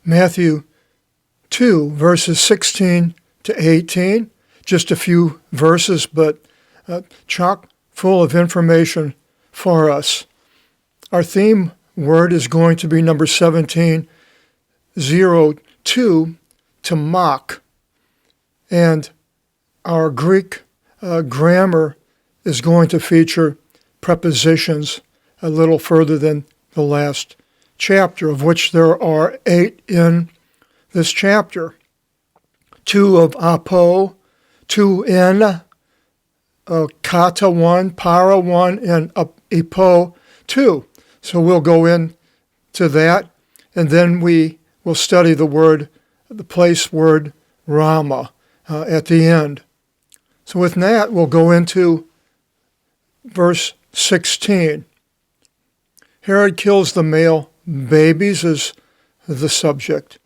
Matthew 2, verses 16 to 18. Just a few verses, but chock full of information for us. Our theme word is going to be number 1702, to mock. And our Greek grammar is going to feature prepositions a little further than the last chapter, of which there are 8 in this chapter. 2 of apo, 2 in, kata 1, para 1, and epo 2. So we'll go into that, and then we will study the place word Rama at the end. So with that, we'll go into verse 16. Herod kills the male babies is the subject.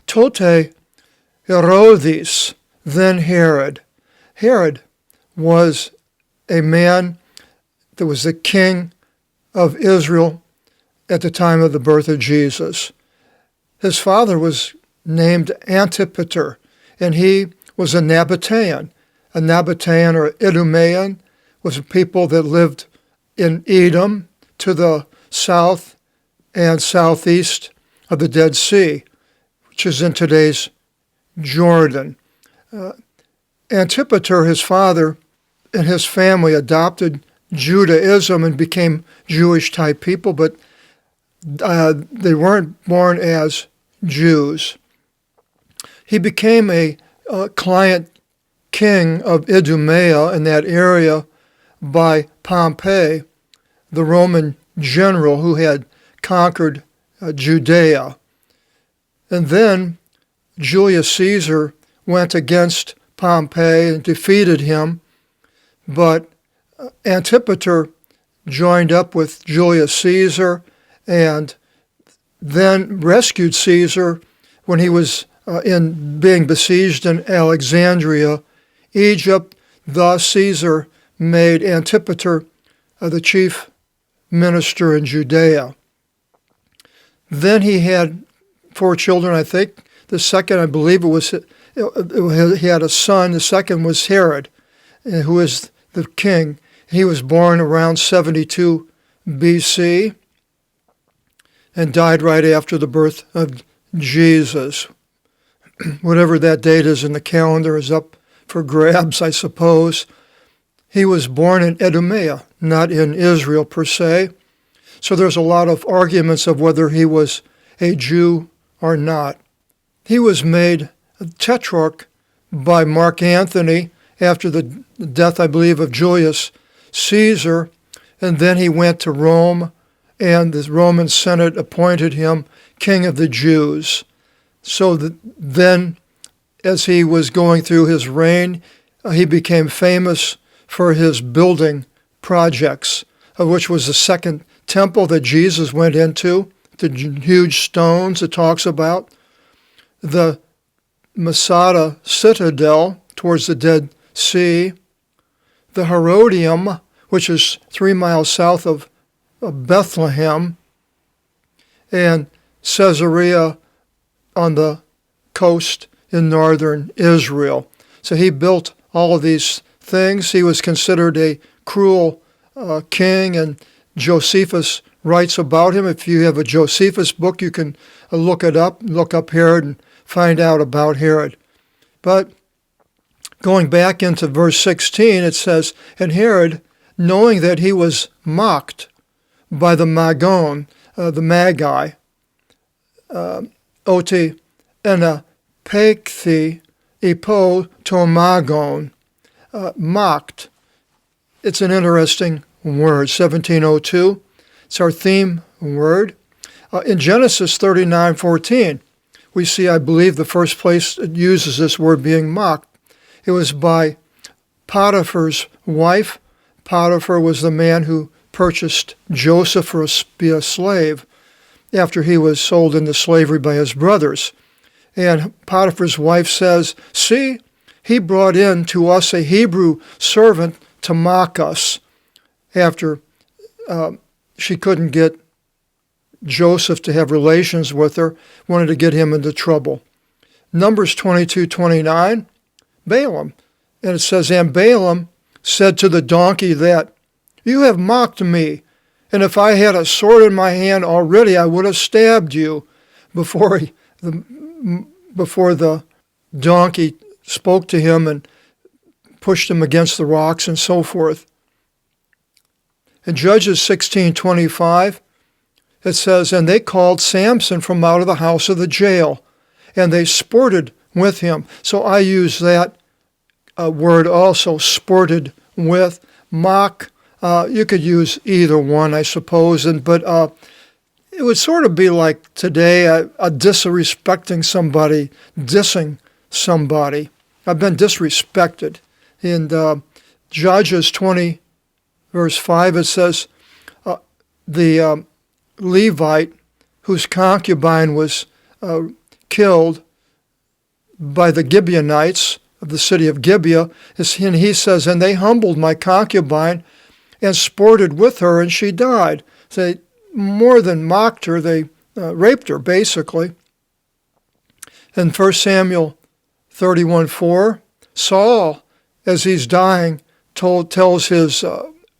Tote Herodes, then Herod. Herod was a man that was the king of Israel at the time of the birth of Jesus. His father was named Antipater, and he was a Nabatean. A Nabatean or Idumean was a people that lived in Edom to the south and southeast of the Dead Sea, which is in today's Jordan. Antipater, his father, and his family adopted Judaism and became Jewish-type people, but they weren't born as Jews. He became a client king of Idumea in that area by Pompey, the Roman general who had conquered Judea. And then Julius Caesar went against Pompey and defeated him, but Antipater joined up with Julius Caesar and then rescued Caesar when he was being besieged in Alexandria, Egypt. Thus Caesar made Antipater the chief minister in Judea. Then he had 4 children, I think. The second, I believe he had a son. The second was Herod, who is the king. He was born around 72 BC and died right after the birth of Jesus. Whatever that date is in the calendar is up for grabs, I suppose. He was born in Idumea, not in Israel per se. So there's a lot of arguments of whether he was a Jew or not. He was made a tetrarch by Mark Antony after the death, I believe, of Julius Caesar, and then he went to Rome, and the Roman Senate appointed him king of the Jews. So then, as he was going through his reign, he became famous for his building projects, of which was the second temple that Jesus went into, the huge stones it talks about, the Masada citadel towards the Dead Sea, the Herodium, which is 3 miles south of Bethlehem, and Caesarea on the coast in northern Israel. So he built all of these things. He was considered a cruel king, and Josephus writes about him. If you have a Josephus book, you can look up Herod and find out about Herod. But going back into verse 16, it says, "And Herod, knowing that he was mocked by the Magi, oti enapekthi epo tomagon," mocked. It's an interesting word, 1702. It's our theme word. In Genesis 39:14, we see, I believe, the first place it uses this word being mocked. It was by Potiphar's wife. Potiphar was the man who purchased Joseph for to be a slave after he was sold into slavery by his brothers. And Potiphar's wife says, "See, he brought in to us a Hebrew servant to mock us," after she couldn't get Joseph to have relations with her, wanted to get him into trouble. Numbers 22:29, Balaam. And it says, and Balaam said to the donkey that, you have mocked me, and if I had a sword in my hand already, I would have stabbed you. Before the donkey spoke to him and pushed him against the rocks and so forth. In Judges 16:25, it says, and they called Samson from out of the house of the jail, and they sported with him. So I use that word also, sported with. Mock, you could use either one, I suppose, but it would sort of be like today a disrespecting somebody, dissing somebody. I've been disrespected. In Judges 20, verse 5, it says, the Levite whose concubine was killed by the Gibeonites of the city of Gibeah, and he says, and they humbled my concubine and sported with her, and she died. So they more than mocked her, they raped her, basically. In 1 Samuel 31:4, Saul, as he's dying, tells his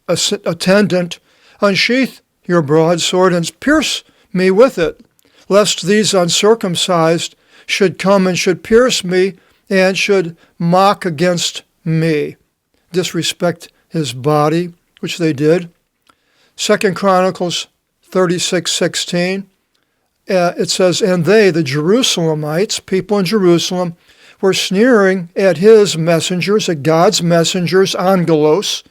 attendant, unsheath your broadsword and pierce me with it, lest these uncircumcised should come and should pierce me and should mock against me, disrespect his body, which they did. 2 Chronicles 36:16, it says, and they, the Jerusalemites, people in Jerusalem, were sneering at his messengers, at God's messengers, angelos,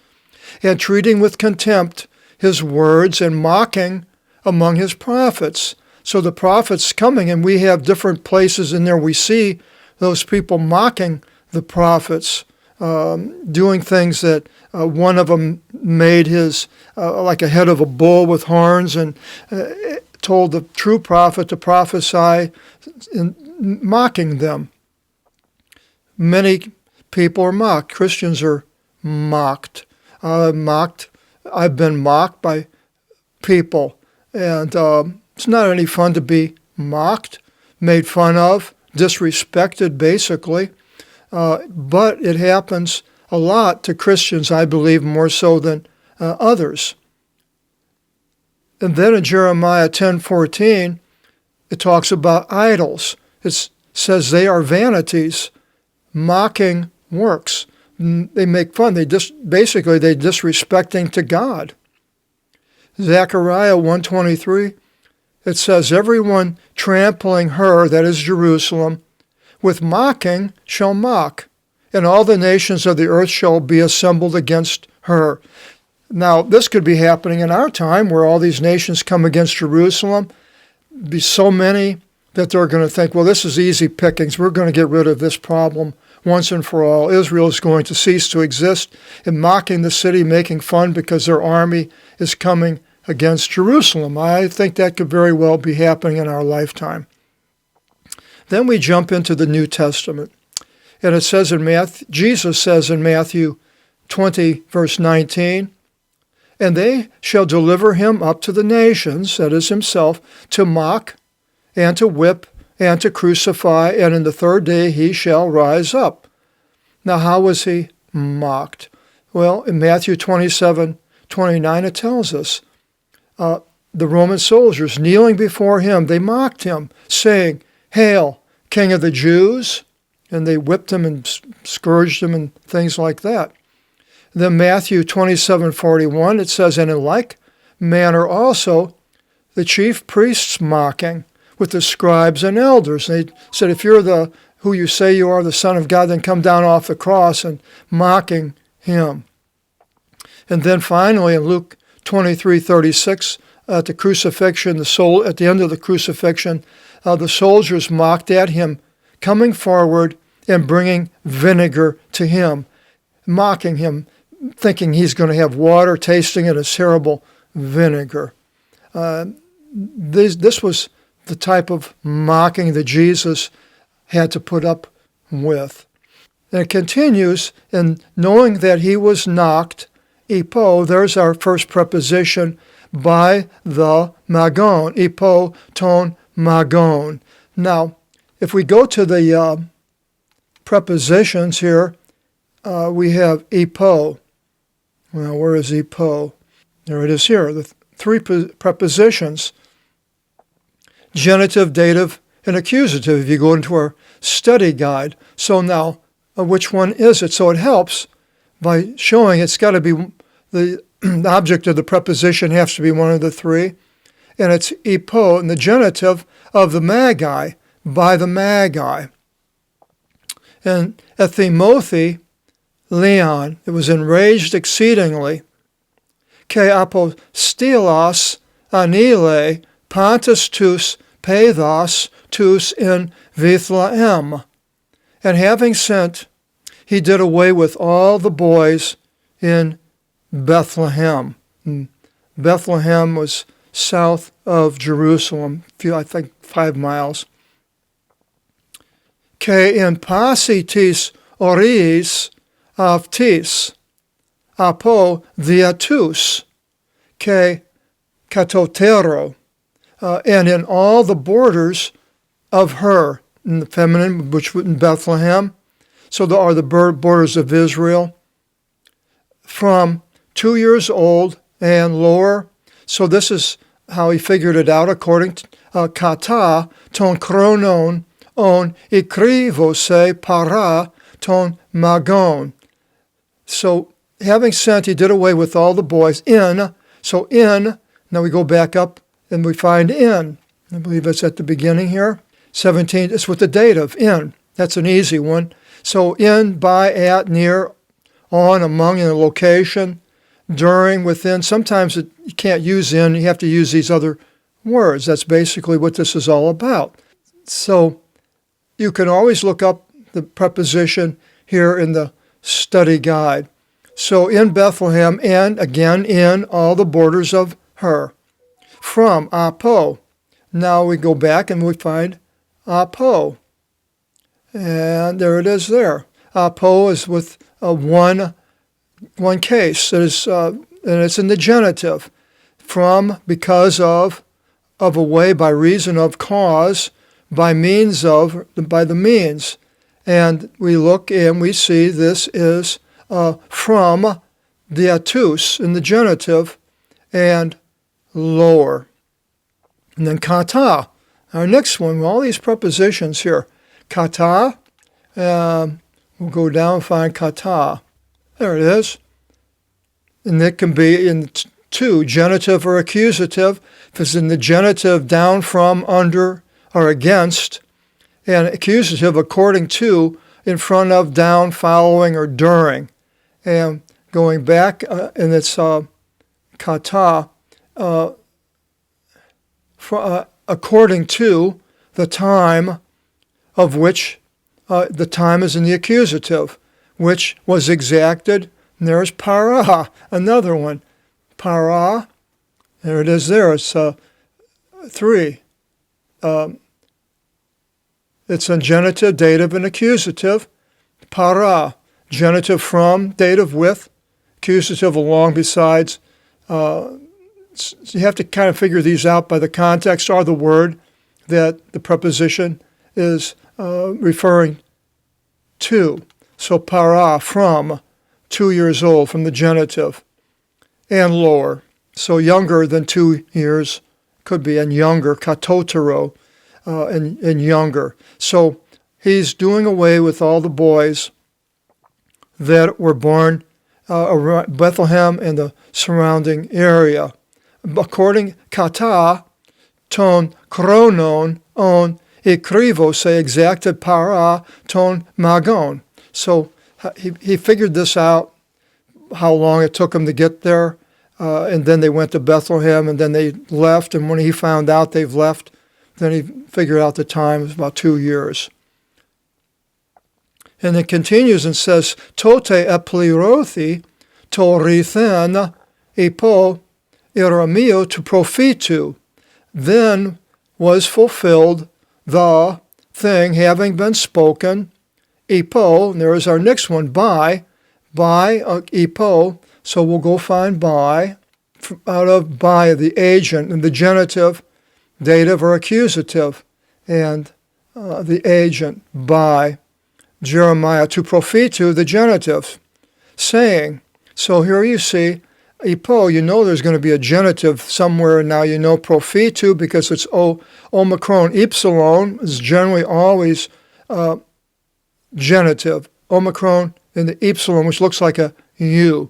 and treating with contempt his words and mocking among his prophets. So the prophets coming, and we have different places in there we see those people mocking the prophets, doing things that one of them made his, like a head of a bull with horns, and told the true prophet to prophesy, mocking them. Many people are mocked. Christians are mocked. I've been mocked by people, and it's not any fun to be mocked, made fun of, disrespected, basically. But it happens a lot to Christians, I believe, more so than others. And then in Jeremiah 10:14, it talks about idols. It says they are vanities, mocking works. They make fun. They're disrespecting to God. Zechariah 1:23, it says, everyone trampling her, that is Jerusalem, with mocking shall mock, and all the nations of the earth shall be assembled against her. Now, this could be happening in our time, where all these nations come against Jerusalem. Be so many that they're going to think, well, this is easy pickings. We're going to get rid of this problem once and for all. Israel is going to cease to exist, and mocking the city, making fun because their army is coming against Jerusalem. I think that could very well be happening in our lifetime. Then we jump into the New Testament, and it says Jesus says in Matthew 20, verse 19, and they shall deliver him up to the nations, that is himself, to mock and to whip and to crucify, and in the third day he shall rise up. Now, how was he mocked? Well, in Matthew 27:29, it tells us, the Roman soldiers kneeling before him, they mocked him, saying, Hail, King of the Jews! And they whipped him and scourged him and things like that. Then Matthew 27:41, it says, and in like manner also the chief priests mocking with the scribes and elders. They said, if you're who you say you are, the Son of God, then come down off the cross, and mocking him. And then finally in Luke 23:36, at the crucifixion, at the end of the crucifixion, the soldiers mocked at him, coming forward and bringing vinegar to him, mocking him, thinking he's going to have water, tasting it as terrible vinegar. This was the type of mocking that Jesus had to put up with. And it continues, in knowing that he was knocked, epo, there's our first preposition, by the Magon, ipo ton Magon. Now, if we go to the prepositions here, we have ipo. Well, where is ipo? There it is here, the three prepositions. Genitive, dative, and accusative if you go into our study guide. So now, which one is it? So it helps by showing it's got to be the object of the preposition has to be one of the three. And it's ipo, and the genitive of the Magi, by the Magi. And Ethimothi, Leon, it was enraged exceedingly. Ke apostilos anile pantus tus pathos tus in Bethlehem. And having sent, he did away with all the boys in Bethlehem. And Bethlehem was south of Jerusalem, I think 5 miles. Ke in pasitis oris avtis, apo diatus, ke katotero, and in all the borders of her, in the feminine, which was in Bethlehem, so there are the borders of Israel, from 2 years old and lower. So this is how he figured it out according to kata ton chronon on ikrivose para ton magon. So having sent, he did away with all the boys in. So in, now we go back up and we find in. I believe it's at the beginning here. 17, it's with the dative, in. That's an easy one. So in, by, at, near, on, among, in a location, during, within. Sometimes you can't use in, you have to use these other words. That's basically what this is all about. So you can always look up the preposition here in the study guide. So in Bethlehem, and again in all the borders of her. From, apo. Now we go back and we find apo. And there it is there. Apo is with one case. It is, and it's in the genitive. From, because of a way, by reason of, cause, by means of, by the means. And we look and we see this is from the atus in the genitive and lower. And then kata, our next one, all these prepositions here. Kata, we'll go down and find kata. There it is. And it can be in two, genitive or accusative. If it's in the genitive, down, from, under, or against. And accusative, according to, in front of, down, following, or during. And going back, and it's kata, according to the time of which, the time is in the accusative, which was exacted. And there's para, another one. Para, there it is there. It's 3. It's a genitive, dative, and accusative. Para, genitive from, dative with, accusative along, besides. So you have to kind of figure these out by the context or the word that the preposition is referring to. So para, from, 2 years old, from the genitive, and lower. So younger than 2 years could be, and younger, katotero, and younger. So he's doing away with all the boys that were born around Bethlehem and the surrounding area. According kata, ton chronon on ikrivo, say exacted para ton magon. So he figured this out, how long it took him to get there, and then they went to Bethlehem, and then they left, and when he found out they've left, then he figured out the time was about 2 years. And it continues and says, Tote eplirothi torithen epo iramio to profitu. Then was fulfilled the thing having been spoken, epo, and there is our next one, by epo, so we'll go find by, by the agent, and the genitive, dative or accusative, and the agent by Jeremiah, to prophetu, the genitive, saying. So here you see, ipo, you know there's going to be a genitive somewhere, and now you know prophetu because it's omicron. Ipsilon is generally always genitive. Omicron and the ipsilon, which looks like a U.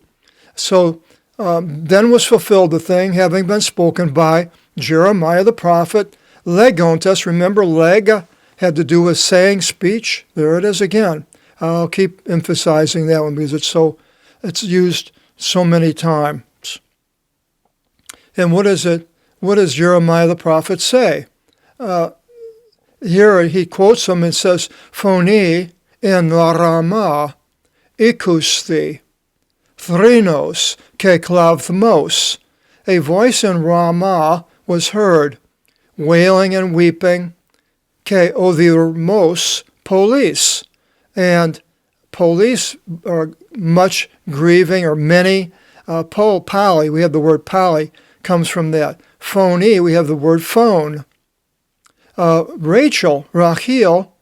So then was fulfilled the thing, having been spoken by Jeremiah the prophet, legontes. Remember, leg had to do with saying, speech. There it is again. I'll keep emphasizing that one because it's used so many times. And what is it? What does Jeremiah the prophet say? Here he quotes them and says, "Phoni in Rama ikusti, thrinos ke klavthmos." A voice in Ramah was heard, wailing and weeping, ke othirmos, police. And police are much grieving, or many. Poly, we have the word poly, comes from that. Phony, we have the word phone. Rachel, Rachel,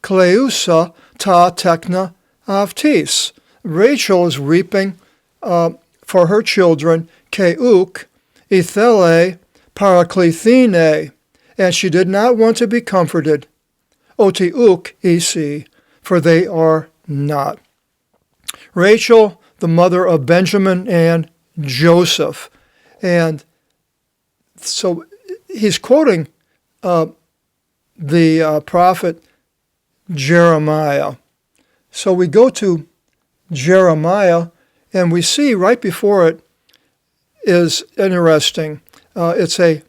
kleusa ta tekna avtis. Rachel is weeping for her children, keuk, ithele, paraklithine, and she did not want to be comforted. Otiuk isi, for they are not. Rachel, the mother of Benjamin and Joseph. And so he's quoting the prophet Jeremiah. So we go to Jeremiah, and we see right before it is interesting. The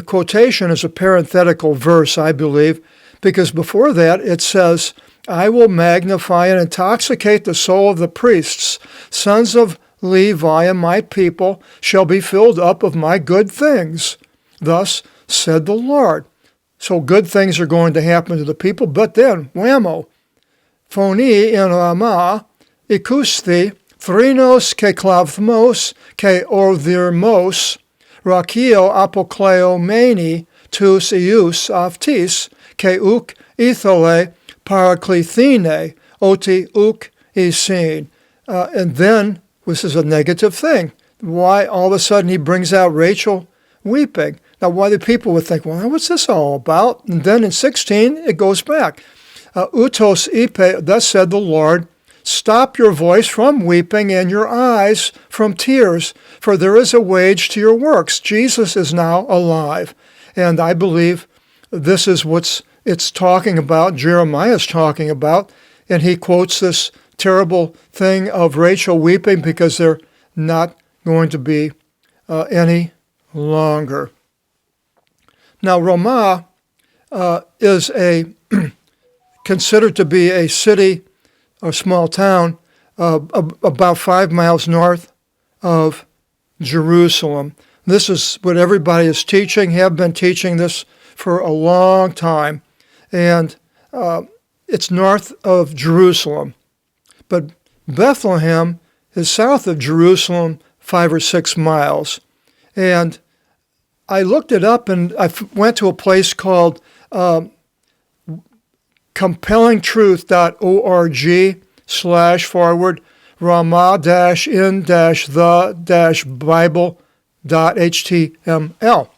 quotation is a parenthetical verse, I believe, because before that it says, "I will magnify and intoxicate the soul of the priests. Sons of Levi and my people shall be filled up of my good things. Thus said the Lord." So good things are going to happen to the people, but then, whammo, phoni in Ramah, ikusti, thrinos ke klavthmos, ke orthirmos, rakio apokleomeni, tus ius aftis, ke uk ithole, paraklithine, oti uk isin. And then, this is a negative thing. Why all of a sudden he brings out Rachel weeping? Now, why the people would think, well, what's this all about? And then in 16, it goes back. Utos ipe, thus said the Lord, stop your voice from weeping and your eyes from tears, for there is a wage to your works. Jesus is now alive. And I believe this is what it's talking about, Jeremiah is talking about, and he quotes this terrible thing of Rachel weeping because they're not going to be any longer. Now, Ramah is considered to be a city, a small town, about 5 miles north of Jerusalem. This is what everybody is teaching, have been teaching this for a long time. And it's north of Jerusalem. But Bethlehem is south of Jerusalem 5 or 6 miles. And I looked it up, and I went to a place called compellingtruth.org// Ramah-in-the-Bible.html.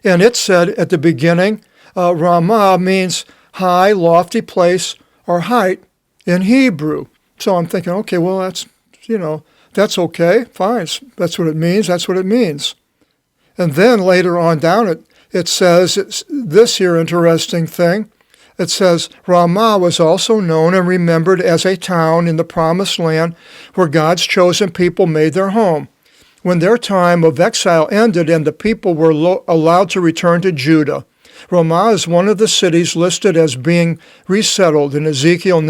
And it said at the beginning, Ramah means high, lofty place, or height in Hebrew. So I'm thinking, okay, well, that's okay, fine. That's what it means. That's what it means. And then later on down it says, it's this here interesting thing. It says, Ramah was also known and remembered as a town in the Promised Land where God's chosen people made their home. When their time of exile ended and the people were allowed to return to Judah, Ramah is one of the cities listed as being resettled in Ezekiel,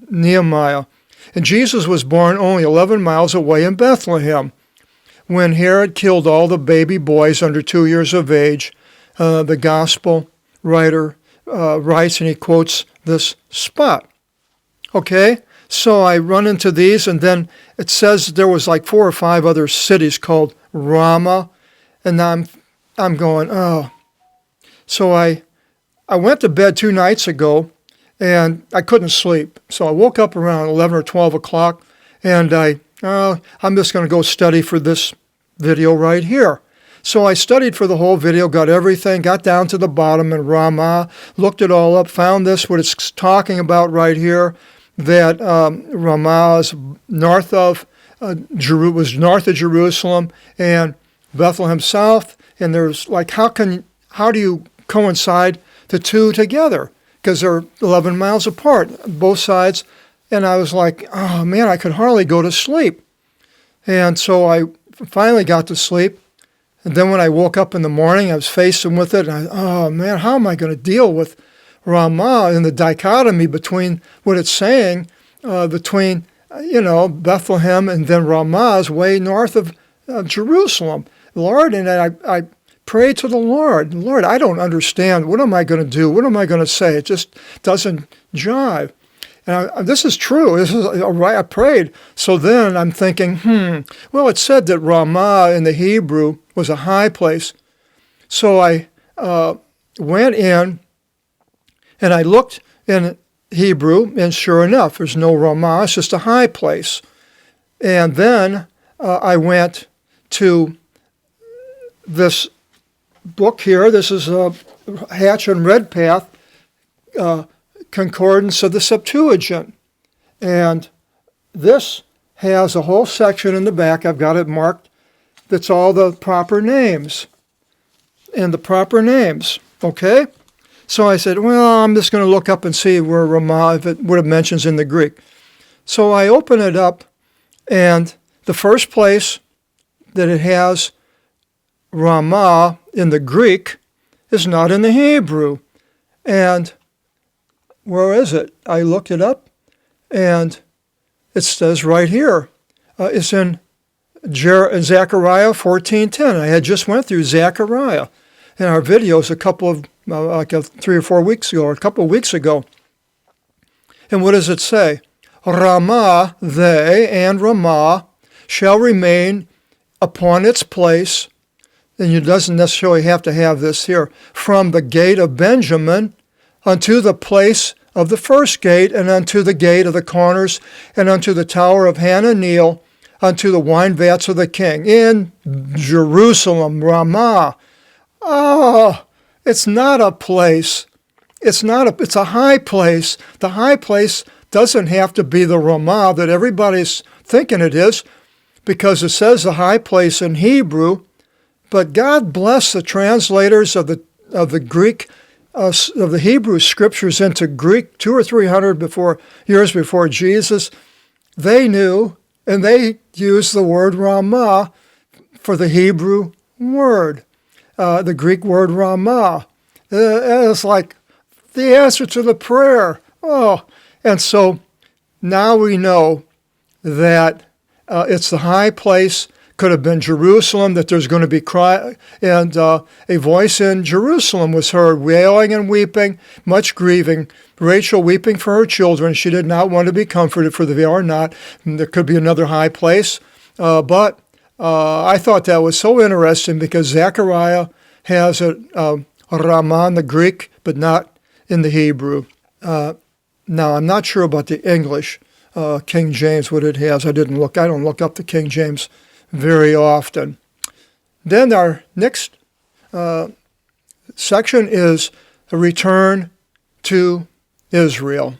Nehemiah. And Jesus was born only 11 miles away in Bethlehem. When Herod killed all the baby boys under 2 years of age, the gospel writer writes, and he quotes this spot. Okay, So I run into these, and then it says there was like 4 or 5 other cities called Ramah, and I'm going, oh. So I went to bed 2 nights ago, and I couldn't sleep. So I woke up around 11 or 12 o'clock, and I'm just going to go study for this video right here. So I studied for the whole video, got everything, got down to the bottom in Ramah, looked it all up, found this, what it's talking about right here, that Ramah is north of Jerusalem, and Bethlehem south. And there's like, how do you coincide the two together? Because they're 11 miles apart, both sides. And I was like, oh man, I could hardly go to sleep. And so I finally got to sleep. And then when I woke up in the morning, I was facing with it. And oh man, how am I going to deal with Ramah and the dichotomy between what it's saying, between, Bethlehem and then Ramah is way north of Jerusalem. Lord, and I prayed to the Lord. Lord, I don't understand. What am I going to do? What am I going to say? It just doesn't jive. And this is true. This is right. I prayed. So then I'm thinking, well, it said that Ramah in the Hebrew was a high place. So I went in and I looked in Hebrew, and sure enough, there's no Ramah. It's just a high place. And then I went to this book here. This is a Hatch and Redpath Concordance of the Septuagint. And this has a whole section in the back. I've got it marked. That's all the proper names. And the proper names, okay? So I said, well, I'm just going to look up and see where Ramah, what it mentions in the Greek. So I open it up, and the first place that it has Ramah in the Greek is not in the Hebrew. And where is it? I looked it up, and it says right here. It's in Zechariah 14:10. I had just went through Zechariah in our videos a couple of 3 or 4 weeks ago, or a couple of weeks ago. And what does it say? Ramah, they and Ramah shall remain upon its place, and it doesn't necessarily have to have this here, from the gate of Benjamin unto the place of the first gate, and unto the gate of the corners, and unto the tower of Hananeel, unto the wine vats of the king. In Jerusalem, Ramah. Oh, it's not a place. It's a high place. The high place doesn't have to be the Ramah that everybody's thinking it is, because it says the high place in Hebrew. But God bless the translators of the Greek, of the Hebrew scriptures into Greek 200 or 300 years before Jesus. They knew, and they used the word Ramah for the Hebrew word, the Greek word Ramah. It's like the answer to the prayer. Oh, and so now we know that it's the high place. Could have been Jerusalem, that there's going to be cry, and a voice in Jerusalem was heard, wailing and weeping, much grieving. Rachel weeping for her children. She did not want to be comforted, for they are not. And there could be another high place. But I thought that was so interesting, because Zechariah has a Ramah in the Greek, but not in the Hebrew. Now, I'm not sure about the English King James, what it has. I don't look up the King James very often. Then our next section is a return to Israel.